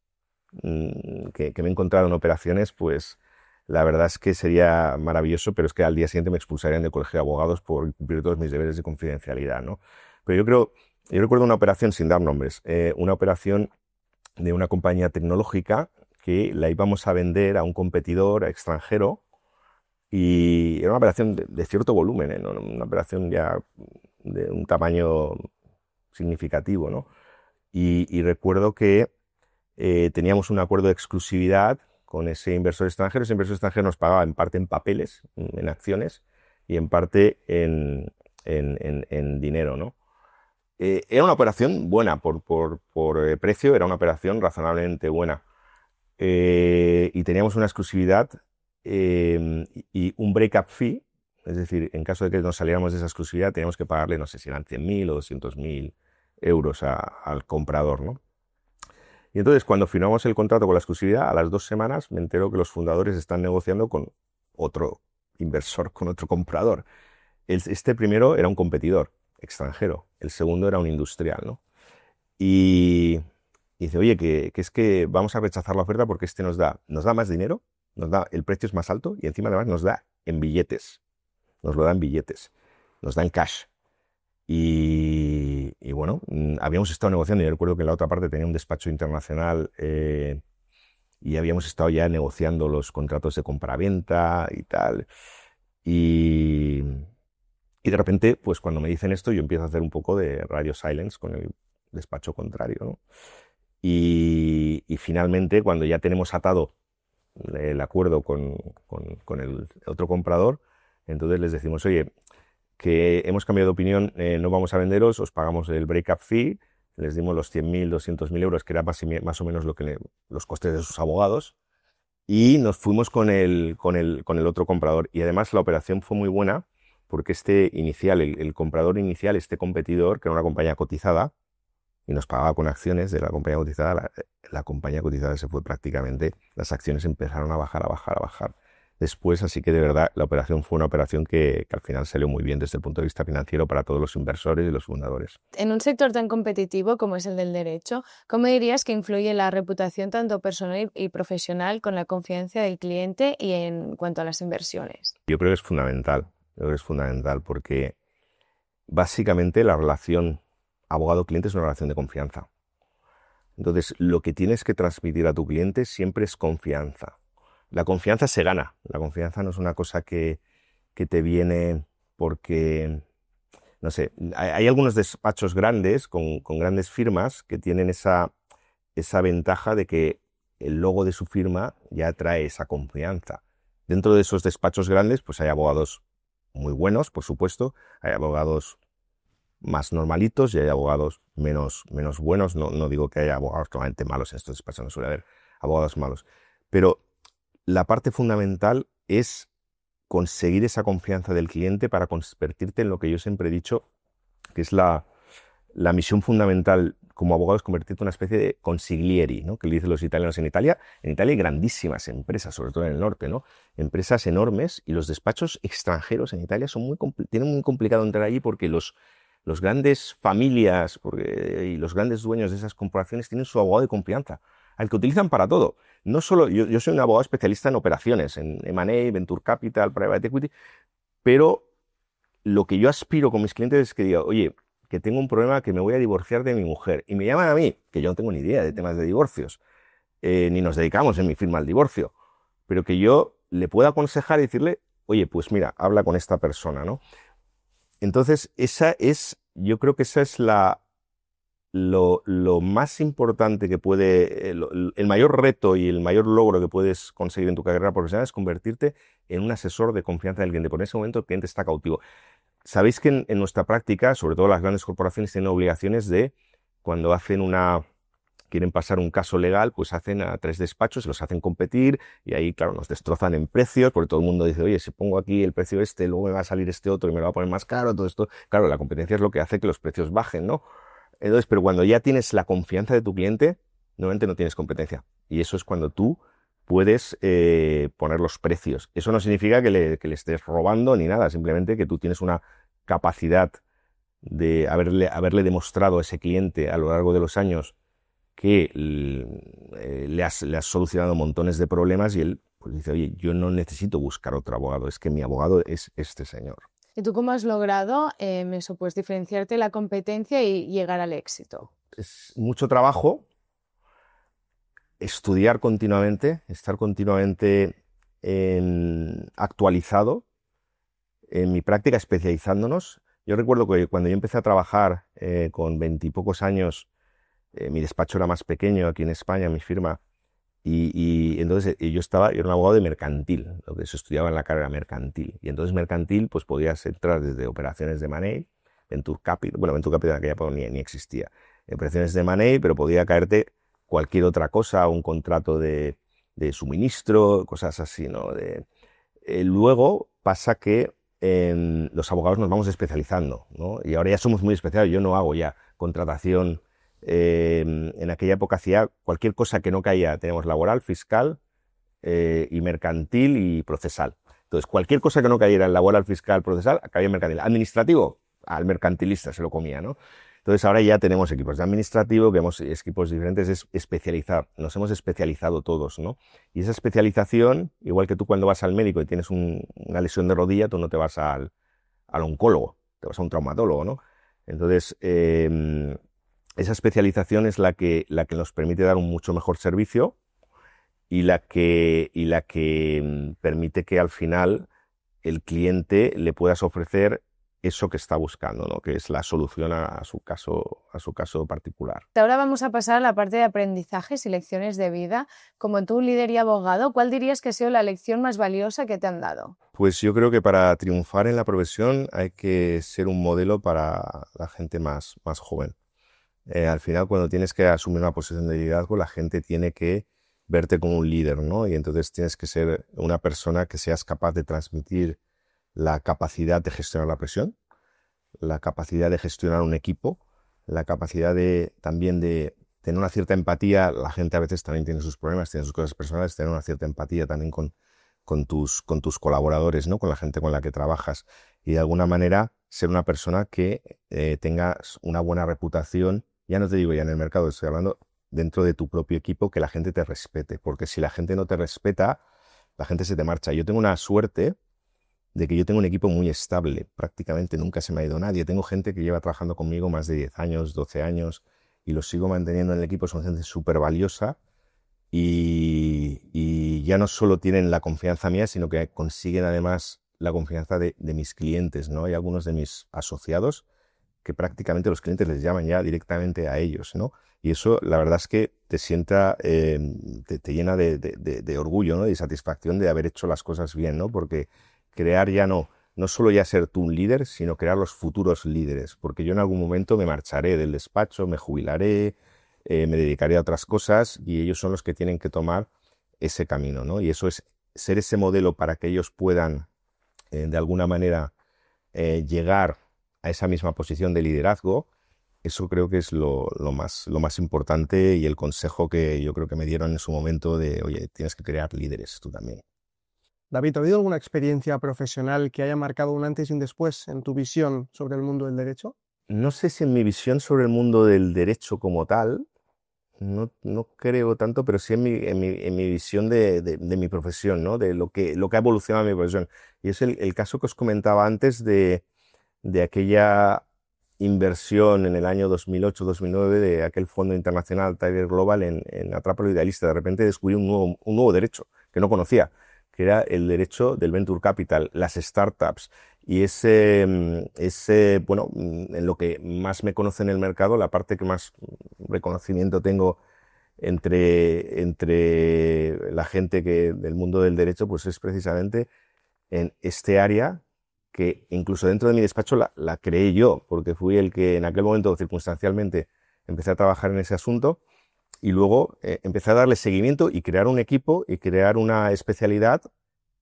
que me he encontrado en operaciones, pues la verdad es que sería maravilloso, pero es que al día siguiente me expulsarían del colegio de abogados por cumplir todos mis deberes de confidencialidad, ¿no? Pero yo recuerdo una operación, sin dar nombres, una operación de una compañía tecnológica que la íbamos a vender a un competidor extranjero y era una operación de cierto volumen, ¿no? Una operación ya de un tamaño significativo, ¿no? Y recuerdo que teníamos un acuerdo de exclusividad con ese inversor extranjero. Ese inversor extranjero nos pagaba en parte en papeles, en acciones, y en parte en dinero, ¿no? Era una operación buena por precio, era una operación razonablemente buena. Y teníamos una exclusividad y un break-up fee, es decir, en caso de que nos saliéramos de esa exclusividad, teníamos que pagarle, no sé si eran 100.000 o 200.000 euros al comprador, ¿no? Y entonces, cuando firmamos el contrato con la exclusividad, a las 2 semanas me entero que los fundadores están negociando con otro inversor, con otro comprador. Este primero era un competidor extranjero, el segundo era un industrial, ¿no? Y dice, oye, que es que vamos a rechazar la oferta porque este nos da más dinero, el precio es más alto y encima además nos da en billetes, nos lo da en billetes, nos da en cash. Y bueno, habíamos estado negociando, yo recuerdo que en la otra parte tenía un despacho internacional y habíamos estado ya negociando los contratos de compraventa y tal. Y de repente, pues cuando me dicen esto, yo empiezo a hacer un poco de radio silence con el despacho contrario, ¿no? Y finalmente, cuando ya tenemos atado el acuerdo con el otro comprador, entonces les decimos, oye, que hemos cambiado de opinión, no vamos a venderos, os pagamos el break-up fee, les dimos los 100.000, 200.000 euros, que era más o menos los costes de sus abogados, y nos fuimos con el otro comprador. Y además la operación fue muy buena, porque el comprador inicial, este competidor, que era una compañía cotizada, y nos pagaba con acciones de la compañía cotizada, la compañía cotizada se fue prácticamente, las acciones empezaron a bajar. Después, así que de verdad la operación fue una operación que al final salió muy bien desde el punto de vista financiero para todos los inversores y los fundadores. En un sector tan competitivo como es el del derecho, ¿cómo dirías que influye la reputación tanto personal y profesional con la confianza del cliente y en cuanto a las inversiones? Yo creo que es fundamental. creo que es fundamental porque básicamente la relación abogado-cliente es una relación de confianza. Entonces, lo que tienes que transmitir a tu cliente siempre es confianza. La confianza se gana. La confianza no es una cosa que te viene porque, no sé, hay algunos despachos grandes con grandes firmas que tienen esa ventaja de que el logo de su firma ya trae esa confianza. Dentro de esos despachos grandes, pues hay abogados muy buenos, por supuesto, hay abogados más normalitos y hay abogados menos buenos. No digo que haya abogados totalmente malos en estos despachos, no suele haber abogados malos. Pero la parte fundamental es conseguir esa confianza del cliente para convertirte en lo que yo siempre he dicho, que es la misión fundamental como abogado, es convertirte en una especie de consiglieri, ¿no? Que le dicen los italianos en Italia. En Italia hay grandísimas empresas, sobre todo en el norte, ¿no? Empresas enormes, y los despachos extranjeros en Italia tienen muy complicado entrar allí porque los grandes familias y los grandes dueños de esas corporaciones tienen su abogado de confianza, al que utilizan para todo. No solo, yo soy un abogado especialista en operaciones, en M&A, Venture Capital, Private Equity, pero lo que yo aspiro con mis clientes es que diga, oye, que tengo un problema, que me voy a divorciar de mi mujer, y me llaman a mí, que yo no tengo ni idea de temas de divorcios, ni nos dedicamos en mi firma al divorcio, pero que yo le pueda aconsejar y decirle, oye, pues mira, habla con esta persona, ¿no? Entonces, yo creo que esa es lo más importante que el mayor reto y el mayor logro que puedes conseguir en tu carrera profesional es convertirte en un asesor de confianza del cliente. Por ese momento el cliente está cautivo. Sabéis que en nuestra práctica, sobre todo las grandes corporaciones, tienen obligaciones de, cuando quieren pasar un caso legal, pues hacen a 3 despachos, los hacen competir y ahí, claro, nos destrozan en precios, porque todo el mundo dice, oye, si pongo aquí el precio luego me va a salir este otro y me lo va a poner más caro, todo esto. Claro, la competencia es lo que hace que los precios bajen, ¿no? Entonces, pero cuando ya tienes la confianza de tu cliente, normalmente no tienes competencia. Y eso es cuando tú puedes poner los precios. Eso no significa que le estés robando ni nada, simplemente que tú tienes una capacidad de haberle demostrado a ese cliente a lo largo de los años que le has solucionado montones de problemas, y él pues dice, oye, yo no necesito buscar otro abogado, es que mi abogado es este señor. ¿Y tú cómo has logrado eso, pues diferenciarte de la competencia y llegar al éxito? Es mucho trabajo, estudiar continuamente, estar continuamente actualizado en mi práctica, especializándonos. Yo recuerdo que cuando yo empecé a trabajar con 20 y pocos años, mi despacho era más pequeño aquí en España, mi firma, y entonces yo era un abogado de mercantil, lo que se estudiaba en la carrera mercantil. Y entonces mercantil, pues podías entrar desde operaciones de money, Venture Capital en aquella época ni existía, operaciones de money, pero podía caerte cualquier otra cosa, un contrato de suministro, cosas así, ¿no? Luego pasa que los abogados nos vamos especializando, ¿no? Y ahora ya somos muy especiales. Yo no hago ya contratación. En aquella época hacía cualquier cosa que no caía. Tenemos laboral, fiscal y mercantil y procesal. Entonces, cualquier cosa que no cayera en laboral, fiscal, procesal, caía en mercantil. Administrativo, al mercantilista se lo comía, ¿no? Entonces, ahora ya tenemos equipos de administrativo, equipos diferentes, es especializar. Nos hemos especializado todos, ¿no? Y esa especialización, igual que tú cuando vas al médico y tienes una lesión de rodilla, tú no te vas al oncólogo, te vas a un traumatólogo, ¿no? Entonces, esa especialización es la que nos permite dar un mucho mejor servicio y la que permite que al final el cliente le puedas ofrecer eso que está buscando, ¿no? Que es la solución a su caso particular. Ahora vamos a pasar a la parte de aprendizajes y lecciones de vida. Como tú, líder y abogado, ¿cuál dirías que ha sido la lección más valiosa que te han dado? Pues yo creo que para triunfar en la profesión hay que ser un modelo para la gente más joven. Al final, cuando tienes que asumir una posición de liderazgo, la gente tiene que verte como un líder, ¿no? Y entonces tienes que ser una persona que seas capaz de transmitir la capacidad de gestionar la presión, la capacidad de gestionar un equipo, la capacidad también de tener una cierta empatía. La gente a veces también tiene sus problemas, tiene sus cosas personales, tener una cierta empatía también con tus colaboradores, ¿no? Con la gente con la que trabajas, y de alguna manera ser una persona que tenga una buena reputación. Ya no te digo ya en el mercado, estoy hablando dentro de tu propio equipo, que la gente te respete, porque si la gente no te respeta, la gente se te marcha. Yo tengo una suerte de que yo tengo un equipo muy estable. Prácticamente nunca se me ha ido nadie. Tengo gente que lleva trabajando conmigo más de 10 años, 12 años, y los sigo manteniendo en el equipo. Son gente súper valiosa y ya no solo tienen la confianza mía, sino que consiguen además la confianza de mis clientes, ¿no? Hay algunos de mis asociados que prácticamente los clientes les llaman ya directamente a ellos, ¿no? Y eso, la verdad es que te sienta, te llena de orgullo, ¿no? Y satisfacción de haber hecho las cosas bien, ¿no? Porque crear ya no solo ya ser tú un líder, sino crear los futuros líderes. Porque yo en algún momento me marcharé del despacho, me jubilaré, me dedicaré a otras cosas y ellos son los que tienen que tomar ese camino, ¿no? Y eso es ser ese modelo para que ellos puedan, de alguna manera, llegar a esa misma posición de liderazgo. Eso creo que es lo más importante y el consejo que yo creo que me dieron en su momento de, oye, tienes que crear líderes tú también. David, ¿ha habido alguna experiencia profesional que haya marcado un antes y un después en tu visión sobre el mundo del derecho? No sé si en mi visión sobre el mundo del derecho como tal, no creo tanto, pero sí en mi visión de mi profesión, ¿no? De lo que ha evolucionado mi profesión. Y es el caso que os comentaba antes de aquella inversión en el año 2008-2009 de aquel fondo internacional Tiger Global en Atrápalo Idealista. De repente descubrí un nuevo derecho que no conocía, que era el derecho del Venture Capital, las startups. Y bueno, en lo que más me conoce en el mercado, la parte que más reconocimiento tengo entre la gente del mundo del derecho, pues es precisamente en este área que incluso dentro de mi despacho la creé yo, porque fui el que en aquel momento circunstancialmente empecé a trabajar en ese asunto y luego empecé a darle seguimiento y crear un equipo y crear una especialidad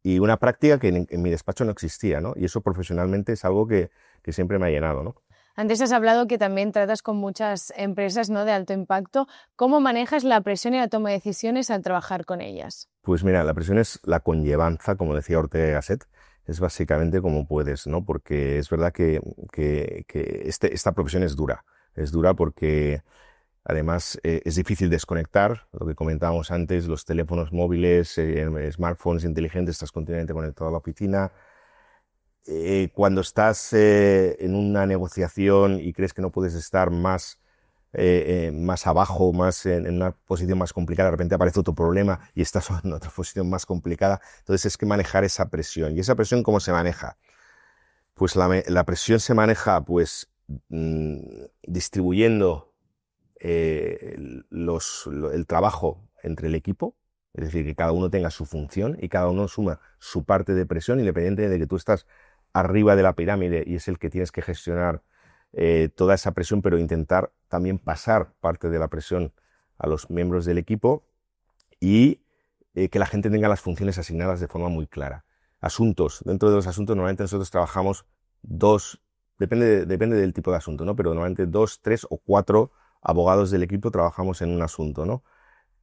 y una práctica que en mi despacho no existía, ¿no? Y eso profesionalmente es algo que siempre me ha llenado, ¿no? Antes has hablado que también tratas con muchas empresas, ¿no?, de alto impacto. ¿Cómo manejas la presión y la toma de decisiones al trabajar con ellas? Pues mira, la presión es la conllevanza, como decía Ortega y Gasset, es básicamente como puedes, ¿no? Porque es verdad que esta profesión es dura porque además es difícil desconectar, lo que comentábamos antes, los teléfonos móviles, smartphones inteligentes, estás continuamente conectado a la oficina. Cuando estás en una negociación y crees que no puedes estar más abajo, más en una posición más complicada, de repente aparece otro problema y estás en otra posición más complicada. Entonces es que manejar esa presión. ¿Y esa presión cómo se maneja? Pues la presión se maneja pues distribuyendo el trabajo entre el equipo, es decir, que cada uno tenga su función y cada uno suma su parte de presión, independiente de que tú estás arriba de la pirámide y es el que tienes que gestionar toda esa presión, pero intentar también pasar parte de la presión a los miembros del equipo y que la gente tenga las funciones asignadas de forma muy clara. Asuntos. Dentro de los asuntos normalmente nosotros trabajamos depende del tipo de asunto, ¿no? Pero normalmente 2, 3 o 4 abogados del equipo trabajamos en un asunto, ¿no?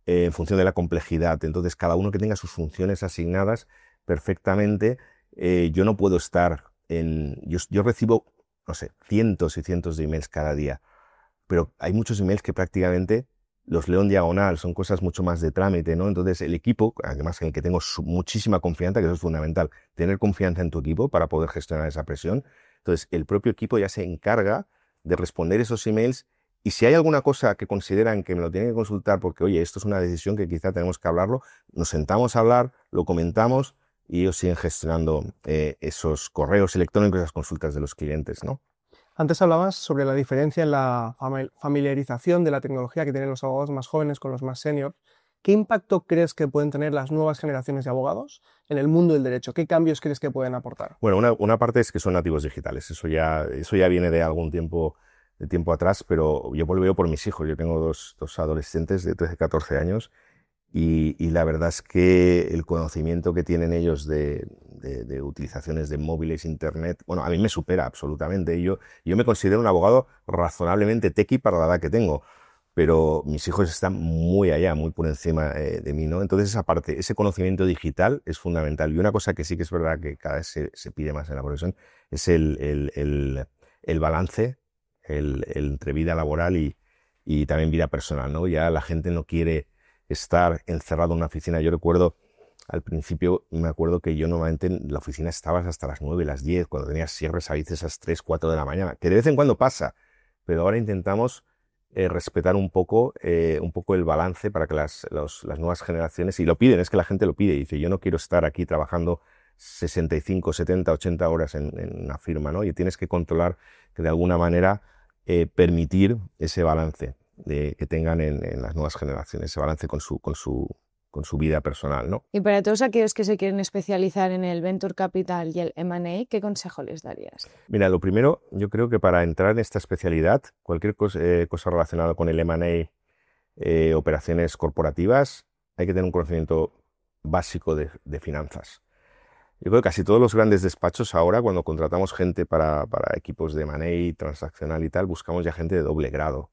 En función de la complejidad. Entonces, cada uno que tenga sus funciones asignadas perfectamente. Yo no puedo estar yo recibo, no sé, cientos y cientos de emails cada día, pero hay muchos emails que prácticamente los leo en diagonal, son cosas mucho más de trámite, ¿no? Entonces, el equipo, además en el que tengo muchísima confianza, que eso es fundamental, tener confianza en tu equipo para poder gestionar esa presión. Entonces, el propio equipo ya se encarga de responder esos emails y si hay alguna cosa que consideran que me lo tienen que consultar porque, oye, esto es una decisión que quizá tenemos que hablarlo, nos sentamos a hablar, lo comentamos y ellos siguen gestionando esos correos electrónicos, esas consultas de los clientes, ¿no? Antes hablabas sobre la diferencia en la familiarización de la tecnología que tienen los abogados más jóvenes con los más seniors. ¿Qué impacto crees que pueden tener las nuevas generaciones de abogados en el mundo del derecho? ¿Qué cambios crees que pueden aportar? Bueno, una parte es que son nativos digitales. Eso ya viene de algún tiempo atrás, pero yo lo veo por mis hijos. Yo tengo dos adolescentes de 13, 14 años y la verdad es que el conocimiento que tienen ellos de utilizaciones de móviles, internet, bueno, a mí me supera absolutamente. Yo me considero un abogado razonablemente techie para la edad que tengo, pero mis hijos están muy allá, muy por encima de mí, ¿no? Entonces esa parte, ese conocimiento digital es fundamental. Y una cosa que sí que es verdad que cada vez se pide más en la profesión es el balance entre vida laboral y también vida personal, ¿no? Ya la gente no quiere estar encerrado en una oficina. Yo recuerdo al principio me acuerdo que yo normalmente en la oficina estabas hasta las 9, las 10, cuando tenías cierres a veces a las 3, 4 de la mañana, que de vez en cuando pasa, pero ahora intentamos respetar un poco el balance para que las nuevas generaciones, y lo piden, es que la gente lo pide, y dice, yo no quiero estar aquí trabajando 65, 70, 80 horas en una firma, ¿no? Y tienes que controlar que de alguna manera permitir ese balance que tengan en las nuevas generaciones, ese balance con su vida personal, ¿no? Y para todos aquellos que se quieren especializar en el Venture Capital y el M&A, ¿qué consejo les darías? Mira, lo primero, yo creo que para entrar en esta especialidad, cualquier cosa relacionada con el M&A, operaciones corporativas, hay que tener un conocimiento básico de finanzas. Yo creo que casi todos los grandes despachos ahora, cuando contratamos gente para equipos de M&A, transaccional y tal, buscamos ya gente de doble grado.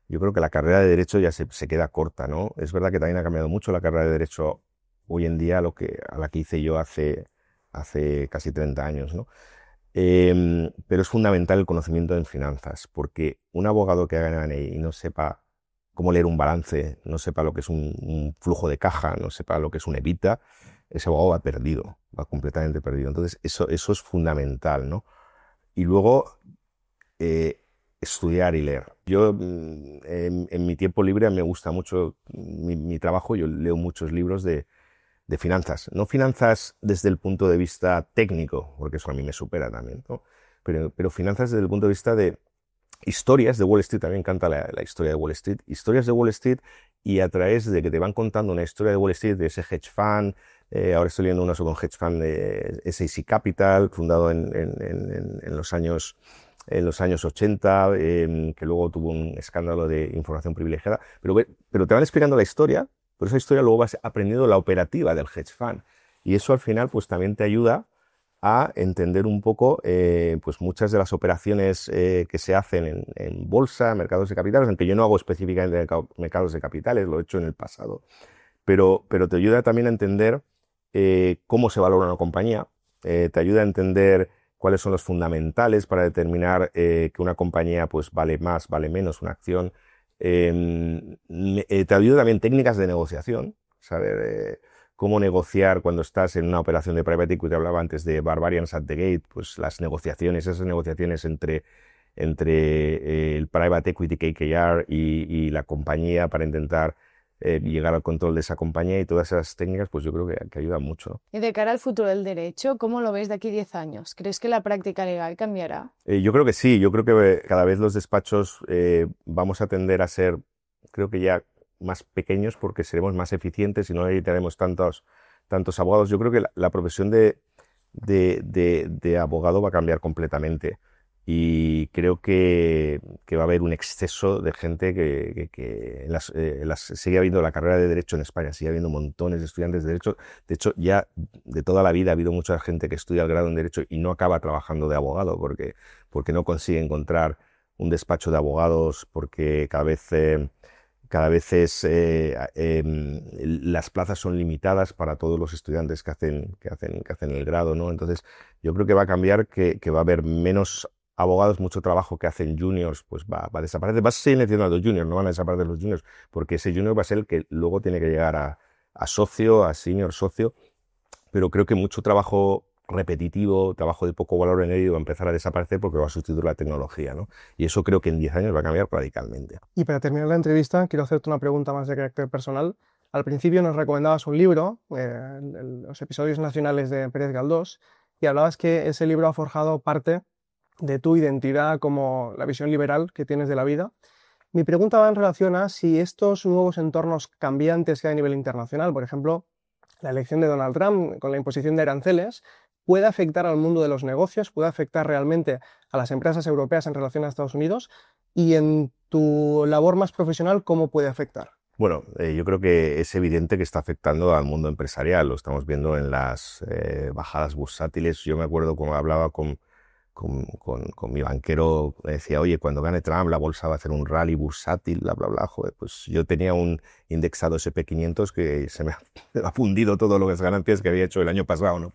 Yo creo que la carrera de Derecho ya se queda corta, ¿no? Es verdad que también ha cambiado mucho la carrera de Derecho hoy en día a la que hice yo hace casi 30 años, ¿no? Pero es fundamental el conocimiento en finanzas, porque un abogado que haga M&A y no sepa cómo leer un balance, no sepa lo que es un flujo de caja, no sepa lo que es un EBITDA, ese abogado va perdido, va completamente perdido. Entonces, eso es fundamental, ¿no? Y luego, estudiar y leer. Yo, en mi tiempo libre, me gusta mucho mi trabajo, yo leo muchos libros de finanzas. No finanzas desde el punto de vista técnico, porque eso a mí me supera también, ¿no? Pero finanzas desde el punto de vista de historias de Wall Street. También me encanta la historia de Wall Street. Historias de Wall Street, y a través de que te van contando una historia de Wall Street, de ese hedge fund. Ahora estoy leyendo una sobre un hedge fund de SAC Capital, fundado en los años 80, que luego tuvo un escándalo de información privilegiada. Pero te van explicando la historia, pero esa historia luego vas aprendiendo la operativa del hedge fund. Y eso al final pues también te ayuda a entender un poco pues muchas de las operaciones que se hacen en bolsa, mercados de capitales, aunque yo no hago específicamente mercados de capitales, lo he hecho en el pasado. Pero te ayuda también a entender cómo se valora una compañía, te ayuda a entender cuáles son los fundamentales para determinar que una compañía pues vale más, vale menos una acción. Te ayuda también técnicas de negociación, saber cómo negociar cuando estás en una operación de private equity. Hablaba antes de Barbarians at the Gate, pues las negociaciones, esas negociaciones entre el private equity KKR y la compañía para intentar llegar al control de esa compañía, y todas esas técnicas, pues yo creo que ayudan mucho. Y de cara al futuro del derecho, ¿cómo lo ves de aquí 10 años? ¿Crees que la práctica legal cambiará? Yo creo que sí, yo creo que cada vez los despachos vamos a tender a ser, creo que ya más pequeños, porque seremos más eficientes y no necesitaremos tantos abogados. Yo creo que la profesión de abogado va a cambiar completamente. Y creo que va a haber un exceso de gente que sigue habiendo la carrera de Derecho en España, sigue habiendo montones de estudiantes de Derecho. De hecho, ya de toda la vida ha habido mucha gente que estudia el grado en Derecho y no acaba trabajando de abogado porque no consigue encontrar un despacho de abogados, porque cada vez las plazas son limitadas para todos los estudiantes que hacen el grado, ¿no? Entonces, yo creo que va a cambiar, que va a haber menos abogados, mucho trabajo que hacen juniors, pues va a desaparecer. Va a seguir mencionando juniors, no van a desaparecer los juniors, porque ese junior va a ser el que luego tiene que llegar a socio, a senior socio. Pero creo que mucho trabajo repetitivo, trabajo de poco valor añadido va a empezar a desaparecer porque va a sustituir la tecnología, ¿no? Y eso creo que en 10 años va a cambiar radicalmente. Y para terminar la entrevista, quiero hacerte una pregunta más de carácter personal. Al principio nos recomendabas un libro, los episodios nacionales de Pérez Galdós, y hablabas que ese libro ha forjado parte de tu identidad, como la visión liberal que tienes de la vida. Mi pregunta va en relación a si estos nuevos entornos cambiantes que hay a nivel internacional, por ejemplo, la elección de Donald Trump con la imposición de aranceles, puede afectar al mundo de los negocios, puede afectar realmente a las empresas europeas en relación a Estados Unidos, y en tu labor más profesional, ¿cómo puede afectar? Bueno, yo creo que es evidente que está afectando al mundo empresarial. Lo estamos viendo en las bajadas bursátiles. Yo me acuerdo cuando hablaba con mi banquero, me decía, oye, cuando gane Trump la bolsa va a hacer un rally bursátil, bla, bla, bla. Joder, pues yo tenía un indexado SP500 que se me ha fundido todo lo que es ganancias que había hecho el año pasado, ¿no?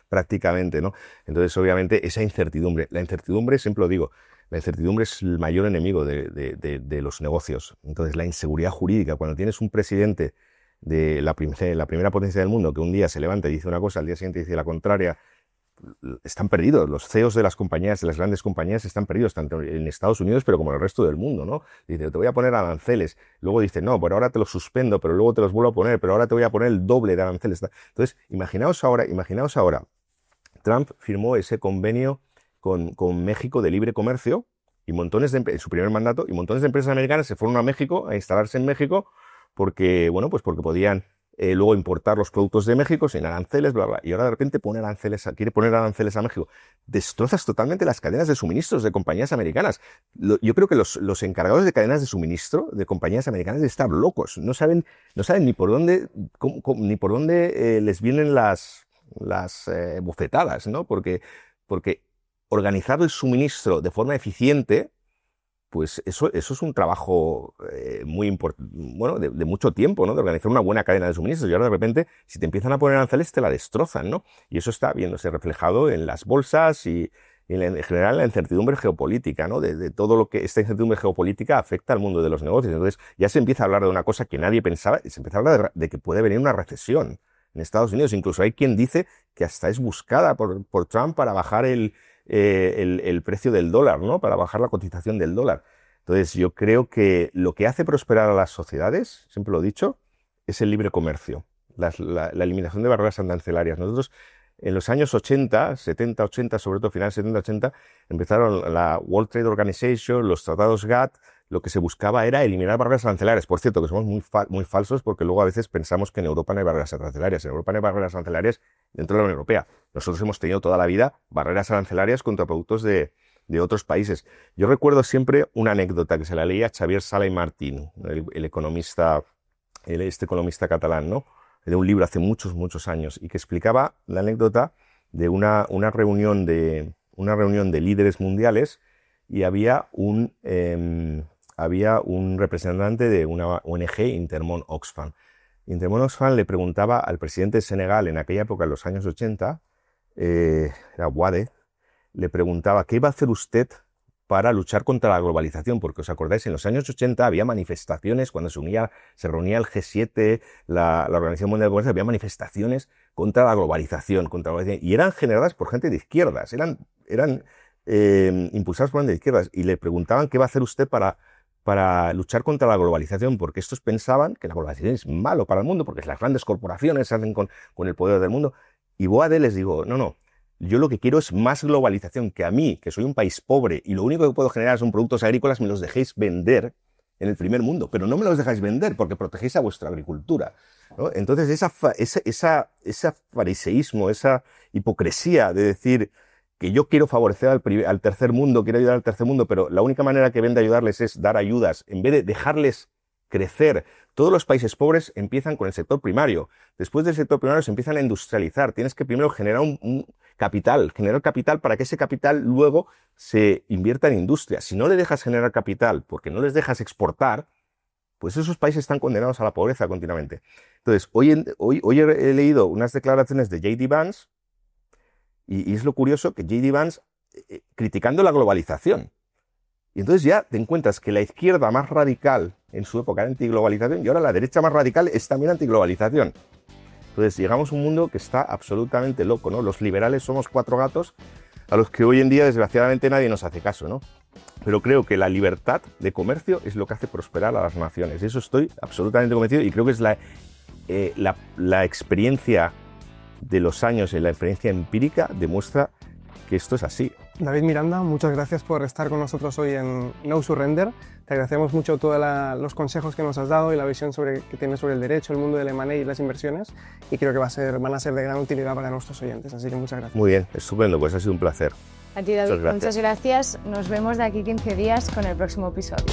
Prácticamente, ¿no? Entonces, obviamente, esa incertidumbre, la incertidumbre, siempre lo digo, la incertidumbre es el mayor enemigo de los negocios. Entonces, la inseguridad jurídica, cuando tienes un presidente la primera potencia del mundo, que un día se levanta y dice una cosa, al día siguiente dice la contraria, están perdidos. Los CEOs de las compañías, de las grandes compañías, están perdidos, tanto en Estados Unidos, pero como en el resto del mundo, ¿no? Dice, te voy a poner aranceles. Luego dice, no, pero ahora te los suspendo, pero luego te los vuelvo a poner, pero ahora te voy a poner el doble de aranceles. Entonces, imaginaos ahora, Trump firmó ese convenio con México de libre comercio, y en su primer mandato, y montones de empresas americanas se fueron a México, a instalarse en México, porque, bueno, pues porque podían luego importar los productos de México sin aranceles, bla, bla. Y ahora de repente quiere poner aranceles a México. Destrozas totalmente las cadenas de suministros de compañías americanas. Yo creo que los encargados de cadenas de suministro de compañías americanas deben estar locos. No saben ni por dónde, les vienen las bofetadas, ¿no? Porque organizar el suministro de forma eficiente, pues eso es un trabajo muy importante, bueno, de mucho tiempo, ¿no? De organizar una buena cadena de suministros. Y ahora de repente, si te empiezan a poner aranceles, te la destrozan, ¿no? Y eso está viéndose reflejado en las bolsas y en general en la incertidumbre geopolítica, ¿no? De todo lo que esta incertidumbre geopolítica afecta al mundo de los negocios. Entonces ya se empieza a hablar de una cosa que nadie pensaba, se empieza a hablar de que puede venir una recesión en Estados Unidos. Incluso hay quien dice que hasta es buscada por Trump para bajar el precio del dólar, ¿no? Para bajar la cotización del dólar. Entonces, yo creo que lo que hace prosperar a las sociedades, siempre lo he dicho, es el libre comercio, la eliminación de barreras arancelarias. Nosotros, en los años 80, 70, 80, sobre todo finales 70, 80, empezaron la World Trade Organization, los tratados GATT. Lo que se buscaba era eliminar barreras arancelarias. Por cierto, que somos muy falsos, porque luego a veces pensamos que en Europa no hay barreras arancelarias. En Europa no hay barreras arancelarias dentro de la Unión Europea. Nosotros hemos tenido toda la vida barreras arancelarias contra productos de otros países. Yo recuerdo siempre una anécdota que se la leía a Xavier Sala y Martín, el economista catalán, ¿no? De un libro hace muchos, muchos años, y que explicaba la anécdota de una reunión de líderes mundiales, y había un representante de una ONG, Intermón Oxfam. Intermón Oxfam le preguntaba al presidente de Senegal en aquella época, en los años 80, era Wade, le preguntaba, ¿qué iba a hacer usted para luchar contra la globalización? Porque os acordáis, en los años 80 había manifestaciones, cuando se reunía el G7, la Organización Mundial de Comercio, había manifestaciones contra la globalización, y eran generadas por gente de izquierdas, eran impulsados por gente de izquierdas, y le preguntaban, ¿qué va a hacer usted para luchar contra la globalización? Porque estos pensaban que la globalización es malo para el mundo, porque las grandes corporaciones se hacen con el poder del mundo. Y Boade les digo, no, yo lo que quiero es más globalización, que a mí, que soy un país pobre y lo único que puedo generar son productos agrícolas, me los dejéis vender en el primer mundo, pero no me los dejáis vender porque protegéis a vuestra agricultura, ¿no? Entonces ese fariseísmo, esa hipocresía de decir que yo quiero favorecer al tercer mundo, quiero ayudar al tercer mundo, pero la única manera que ven de ayudarles es dar ayudas, en vez de dejarles crecer. Todos los países pobres empiezan con el sector primario. Después del sector primario se empiezan a industrializar. Tienes que primero generar generar capital para que ese capital luego se invierta en industria. Si no le dejas generar capital porque no les dejas exportar, pues esos países están condenados a la pobreza continuamente. Entonces, hoy he leído unas declaraciones de J.D. Vance, y es lo curioso que J.D. Vance criticando la globalización. Y entonces ya te encuentras que la izquierda más radical en su época era antiglobalización y ahora la derecha más radical es también antiglobalización. Entonces llegamos a un mundo que está absolutamente loco, ¿no? Los liberales somos 4 gatos a los que hoy en día desgraciadamente nadie nos hace caso, ¿no? Pero creo que la libertad de comercio es lo que hace prosperar a las naciones. De eso estoy absolutamente convencido y creo que es la experiencia de los años y la experiencia empírica demuestra que esto es así. David Miranda, muchas gracias por estar con nosotros hoy en No Surrender. Te agradecemos mucho todos los consejos que nos has dado y la visión que tienes sobre el derecho, el mundo del M&A y las inversiones, y creo que van a ser de gran utilidad para nuestros oyentes, así que muchas gracias. Muy bien, estupendo, pues ha sido un placer. A ti, David, muchas gracias. Nos vemos de aquí 15 días con el próximo episodio.